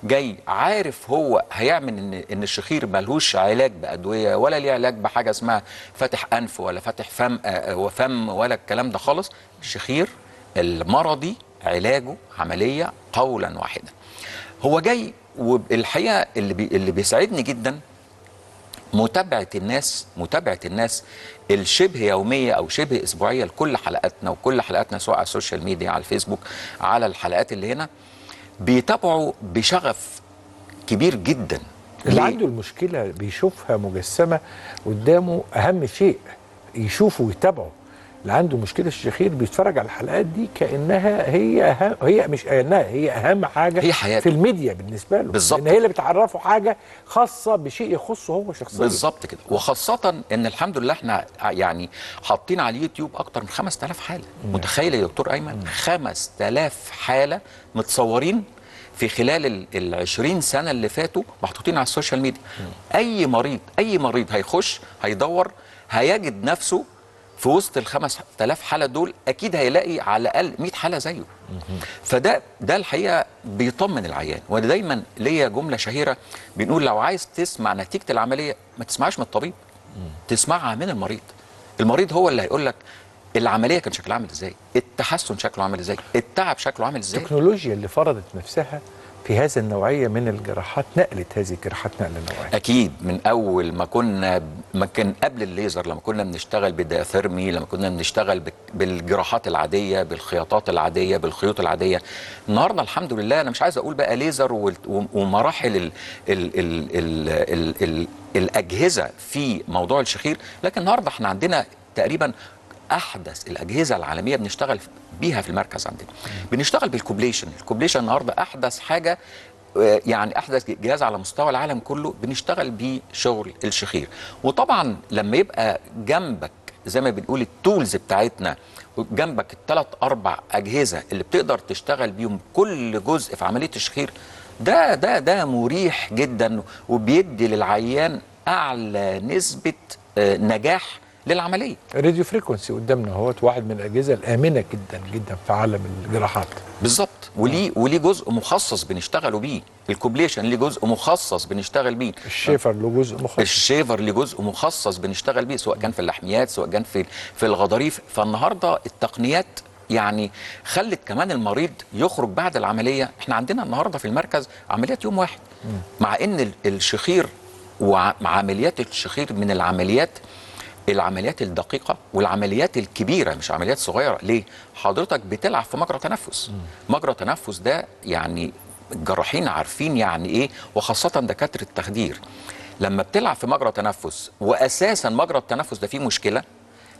جاي عارف هو هيعمل ان الشخير ملهوش علاج بادويه، ولا ليه علاج بحاجه اسمها فاتح انف ولا فاتح فم وفم ولا الكلام ده خالص. الشخير المرضي علاجه عمليه قولا واحدا. هو جاي، والحقيقه اللي بيسعدني جدا متابعه الناس الشبه يوميه او شبه اسبوعيه لكل حلقاتنا، وكل حلقاتنا سواء على السوشيال ميديا، على الفيسبوك، على الحلقات اللي هنا، بيتابعوا بشغف كبير جدا. اللي عنده المشكله بيشوفها مجسمه قدامه، اهم شيء يشوفه ويتابعه. اللي عنده مشكله الشخير بيتفرج على الحلقات دي كانها هي أهم، هي مش كانها هي اهم حاجه هي حياته في الميديا بالنسبه له، بالظبط، لان هي اللي بتعرفه حاجه خاصه بشيء يخصه هو شخصيا. بالظبط كده. وخاصه ان الحمد لله احنا يعني حاطين على اليوتيوب اكتر من 5000 حاله. متخيل يا دكتور ايمن؟ 5000 حاله متصورين في خلال ال20 سنه اللي فاتوا، محطوطين على السوشيال ميديا. اي مريض هيخش هيدور هيجد نفسه في وسط ال5000 حاله دول، اكيد هيلاقي على الاقل 100 حاله زيه. فده الحقيقه بيطمن العيان. وانا دايما ليا جمله شهيره بنقول: لو عايز تسمع نتيجه العمليه ما تسمعهاش من الطبيب، تسمعها من المريض. المريض هو اللي هيقول لك العمليه كان شكلها عامل ازاي، التحسن شكله عامل ازاي، التعب شكله عامل ازاي. التكنولوجيا اللي فرضت نفسها في هذا النوعيه من الجراحات نقلت هذه الجراحات نقله نوعيه. اكيد. من اول ما كان قبل الليزر، لما كنا بنشتغل بالدياثيرمي، لما كنا بنشتغل بالجراحات العاديه، بالخياطات العاديه، بالخيوط العاديه. النهارده الحمد لله، انا مش عايز اقول بقى ليزر ومراحل ال ال ال ال ال ال الاجهزه في موضوع الشخير، لكن النهارده احنا عندنا تقريبا احدث الاجهزه العالميه بنشتغل بيها في المركز عندنا. بنشتغل بالكوبليشن. الكوبليشن النهارده احدث حاجه، يعني احدث جهاز على مستوى العالم كله بنشتغل بيه شغل الشخير. وطبعا لما يبقى جنبك زي ما بنقول التولز بتاعتنا، جنبك ال3 4 اجهزه اللي بتقدر تشتغل بيهم كل جزء في عمليه الشخير، ده مريح جدا، وبيدي للعيان اعلى نسبه نجاح للعمليه. الراديو فريكونسي قدامنا هو واحد من الاجهزه الامنه جدا جدا في عالم الجراحات. بالظبط. وليه جزء مخصص بنشتغلوا بيه. الكوبليشن ليه جزء مخصص بنشتغل بيه. الشيفر له جزء مخصص. الشيفر ليه جزء مخصص بنشتغل بيه، سواء كان في اللحميات، سواء كان في الغضاريف. فالنهارده التقنيات يعني خلت كمان المريض يخرج بعد العمليه. احنا عندنا النهارده في المركز عمليات يوم واحد، مع ان الشخير وعمليات الشخير من العمليات الدقيقة والعمليات الكبيرة، مش عمليات صغيرة. ليه؟ حضرتك بتلعب في مجرى تنفس. مجرى تنفس ده يعني الجراحين عارفين يعني ايه، وخاصة دكاترة التخدير. لما بتلعب في مجرى تنفس، واساسا مجرى التنفس ده فيه مشكلة،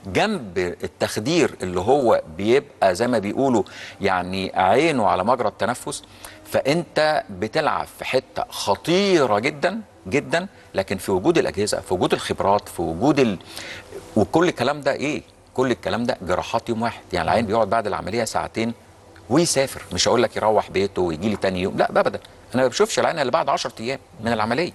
جنب التخدير اللي هو بيبقى زي ما بيقولوا يعني عينه على مجرى التنفس، فانت بتلعب في حتة خطيرة جدا جدا. لكن في وجود الاجهزه، في وجود الخبرات، في وجود وكل الكلام ده ايه؟ كل الكلام ده جراحات يوم واحد. يعني العيان بيقعد بعد العمليه ساعتين ويسافر. مش هقول لك يروح بيته ويجي لي تاني يوم، لا ابدا. انا ما بشوفش العيان اللي بعد 10 ايام من العمليه.